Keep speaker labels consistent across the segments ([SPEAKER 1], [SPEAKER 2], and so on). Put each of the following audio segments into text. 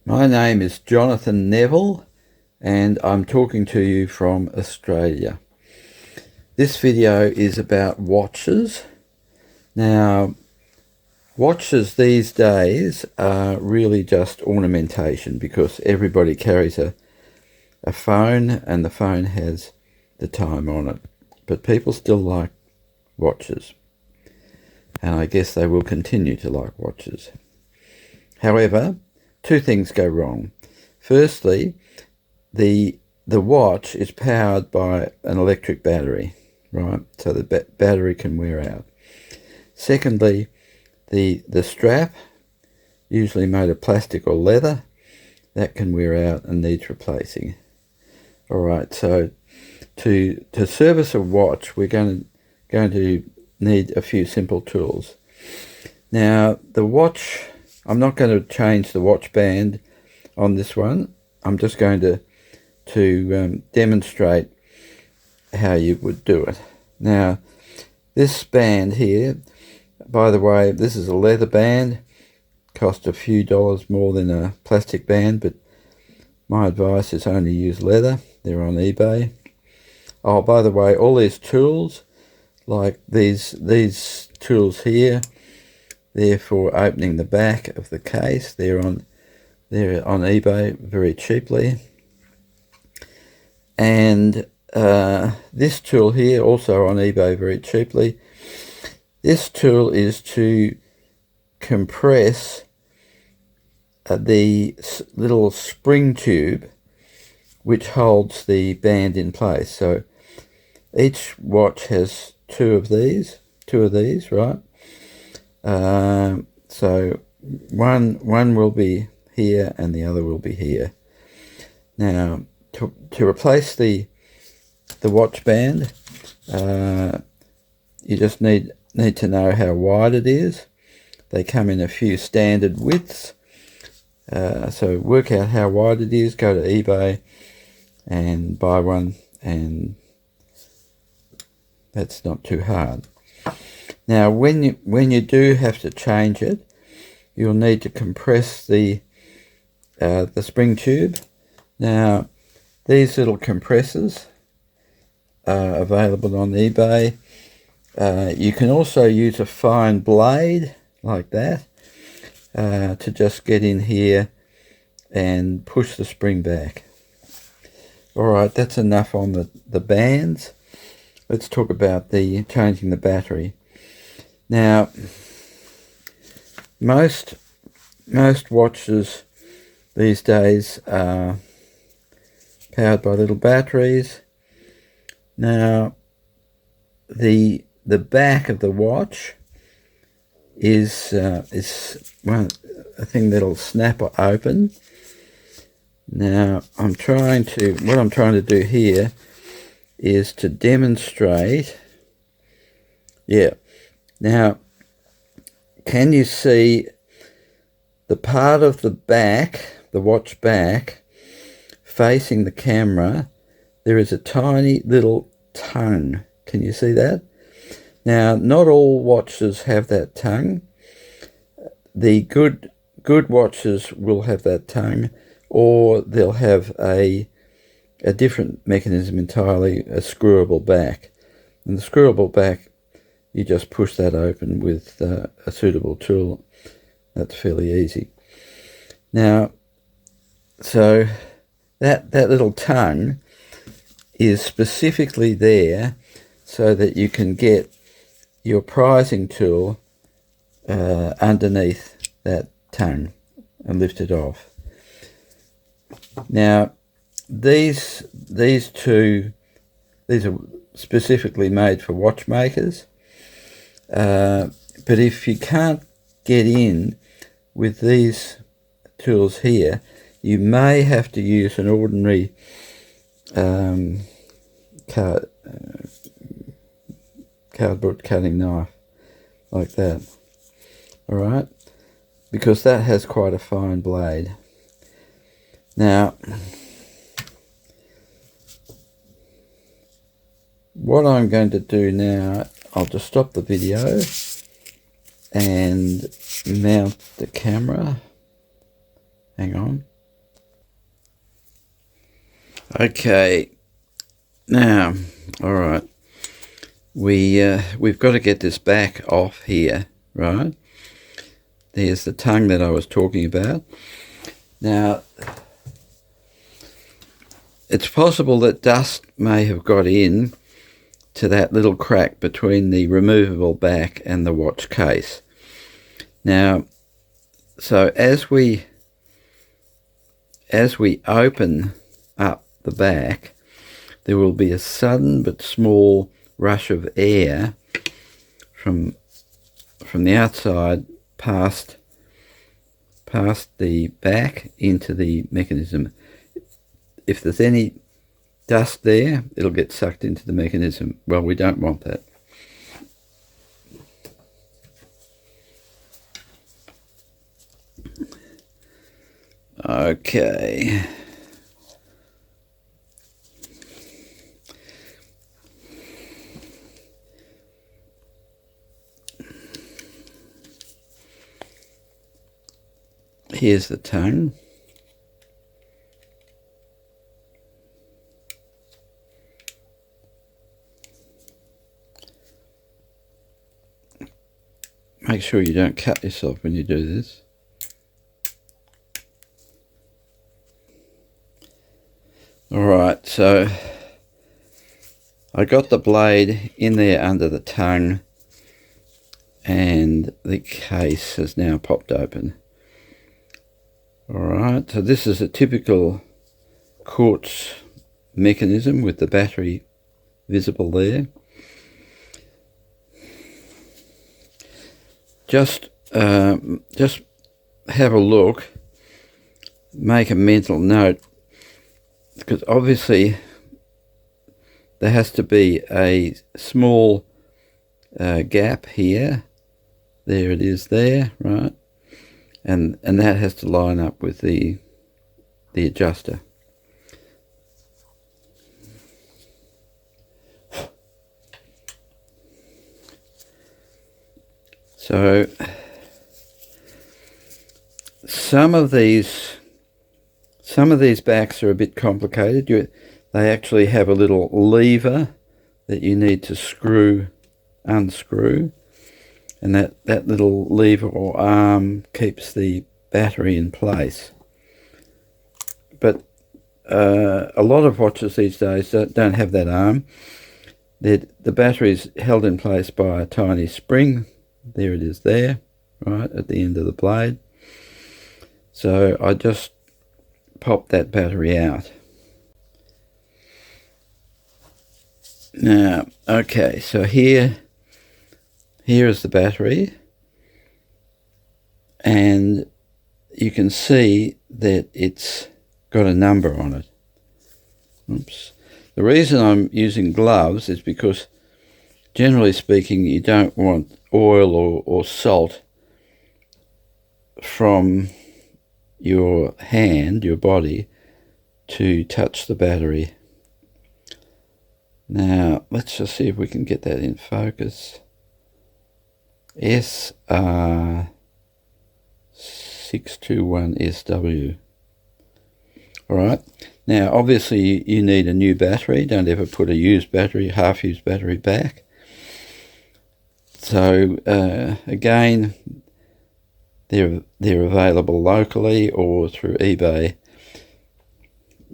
[SPEAKER 1] My name is Jonathan Nevill and I'm talking to you from Australia. This video is about watches. Now, watches these days are really just ornamentation because everybody carries a phone and the phone has the time on it. But people still like watches, and I guess they will continue to like watches. However, two things go wrong. Firstly, the watch is powered by an electric battery, right? So the battery can wear out. Secondly, the strap, usually made of plastic or leather, that can wear out and needs replacing. All right, so to service a watch, we're going to need a few simple tools. Now, the watch, I'm not going to change the watch band on this one. I'm just going to demonstrate how you would do it. Now, this band here, by the way, this is a leather band. Cost a few dollars more than a plastic band, but my advice is only use leather. They're on eBay. Oh, by the way, all these tools, like these tools here, they're for opening the back of the case. They're on eBay very cheaply. And this tool here, also on eBay very cheaply. This tool is to compress the little spring tube which holds the band in place. So each watch has two of these, right? So one will be here and the other will be here. Now, to replace the watch band, you just need to know how wide it is. They come in a few standard widths. So work out how wide it is, go to eBay and buy one, and that's not too hard. Now, when you do have to change it, you'll need to compress the spring tube. Now, these little compressors are available on eBay. You can also use a fine blade like that to just get in here and push the spring back. Alright, that's enough on the bands. Let's talk about changing the battery. Now, most watches these days are powered by little batteries. Now, the back of the watch is a thing that'll snap open. Now, what I'm trying to do here is to demonstrate. Yeah. Now, can you see the part of the back, the watch back, facing the camera? There is a tiny little tongue. Can you see that? Now, not all watches have that tongue. The good watches will have that tongue, or they'll have a different mechanism entirely, a screwable back. And the screwable back, you just push that open with a suitable tool. That's fairly easy. Now, so that little tongue is specifically there so that you can get your prizing tool underneath that tongue and lift it off. Now, these are specifically made for watchmakers, but if you can't get in with these tools here, you may have to use an ordinary cardboard cutting knife like that. All right, because that has quite a fine blade. Now, what I'm going to do now, I'll just stop the video and mount the camera. Hang on. Okay, now, all right, we've got to get this back off here, right? There's the tongue that I was talking about. Now, it's possible that dust may have got in to that little crack between the removable back and the watch case. Now, so as we open up the back, there will be a sudden but small rush of air from the outside past the back into the mechanism. If there's any dust there, it'll get sucked into the mechanism. Well, we don't want that. Okay. Here's the tongue. Make sure you don't cut yourself when you do this. Alright, so I got the blade in there under the tongue and the case has now popped open. Alright, so this is a typical quartz mechanism with the battery visible there. Just have a look, make a mental note, because obviously there has to be a small gap here. There it is there, right? And that has to line up with the adjuster. So some of these backs are a bit complicated. They actually have a little lever that you need to unscrew, and that little lever or arm keeps the battery in place. But a lot of watches these days don't have that arm. The battery is held in place by a tiny spring. There it is there, right, at the end of the blade. So I just pop that battery out. Now, okay, so here is the battery, and you can see that it's got a number on it. Oops. The reason I'm using gloves is because, generally speaking, you don't want oil or salt from your hand, your body, to touch the battery. Now, let's just see if we can get that in focus. SR621SW. Alright, now obviously you need a new battery. Don't ever put a used battery, half-used battery back. So again, they're available locally or through eBay.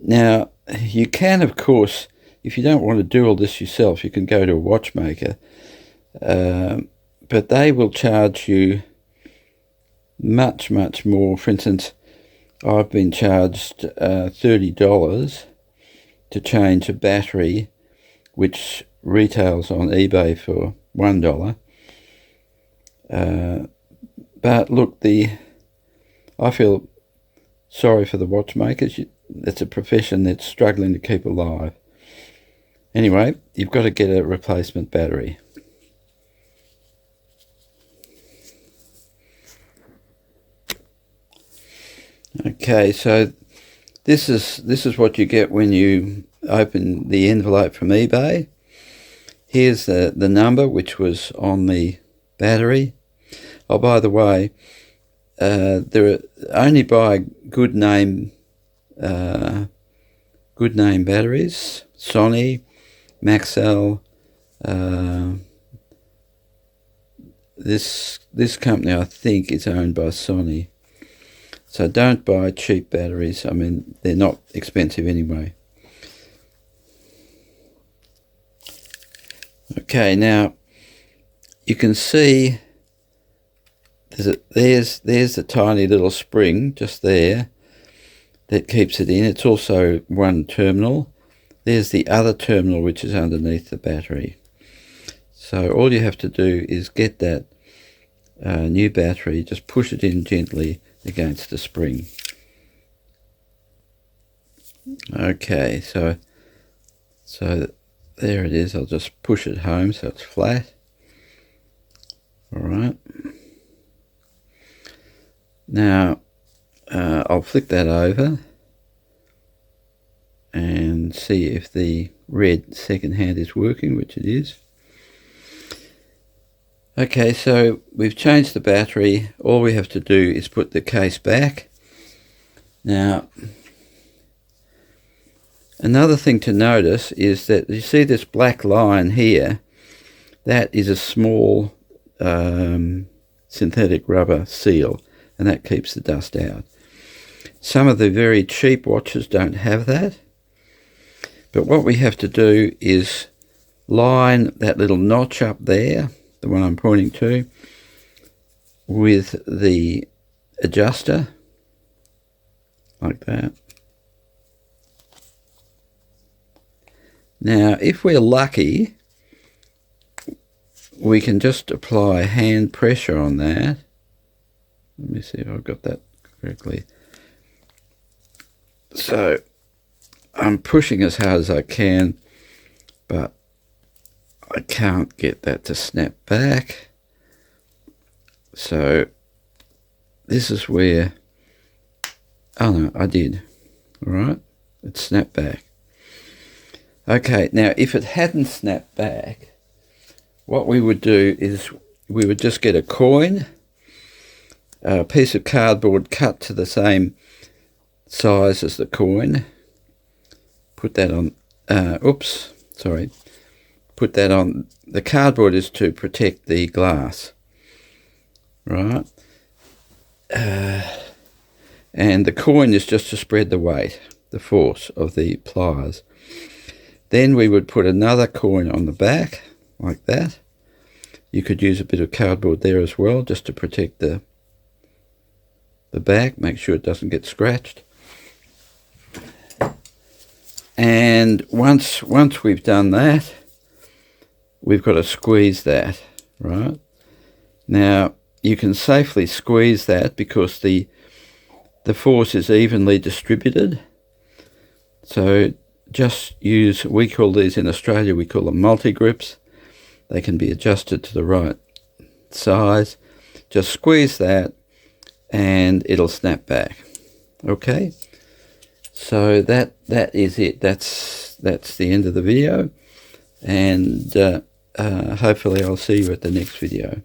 [SPEAKER 1] Now, you can, of course, if you don't want to do all this yourself, you can go to a watchmaker, but they will charge you much more. For instance, I've been charged $30 to change a battery which retails on eBay for $1. But look, I feel sorry for the watchmakers. It's a profession that's struggling to keep alive. Anyway, you've got to get a replacement battery. Okay, so this is what you get when you open the envelope from eBay. Here's the number which was on the battery. Oh, by the way, only buy good name good name batteries. Sony, Maxell. This company, I think, is owned by Sony. So don't buy cheap batteries. I mean, they're not expensive anyway. Okay, now you can see there's the tiny little spring just there that keeps it in. It's also one terminal. There's the other terminal which is underneath the battery. So all you have to do is get that new battery, just push it in gently against the spring. Okay, so there it is. I'll just push it home so it's flat. All right. Now I'll flick that over and see if the red second hand is working, which it is. Okay, so we've changed the battery. All we have to do is put the case back. Now, another thing to notice is that you see this black line here. That is a small synthetic rubber seal, and that keeps the dust out. Some of the very cheap watches don't have that. But what we have to do is line that little notch up there, the one I'm pointing to, with the adjuster, like that. Now, if we're lucky, we can just apply hand pressure on that. Let me see if I've got that correctly. So I'm pushing as hard as I can, but I can't get that to snap back. So this is where, oh no, I did. All right, it snapped back. Okay, now if it hadn't snapped back, what we would do is we would just get a coin, a piece of cardboard cut to the same size as the coin, put that on, put that on. The cardboard is to protect the glass, right? And the coin is just to spread the weight, the force of the pliers. Then we would put another coin on the back, like that. You could use a bit of cardboard there as well, just to protect the back, make sure it doesn't get scratched. And once we've done that, we've got to squeeze that, right? Now, you can safely squeeze that because the force is evenly distributed. So just use, we call these in Australia, we call them multi-grips. They can be adjusted to the right size. Just squeeze that and it'll snap back. Okay? So that is it. That's the end of the video. And hopefully I'll see you at the next video.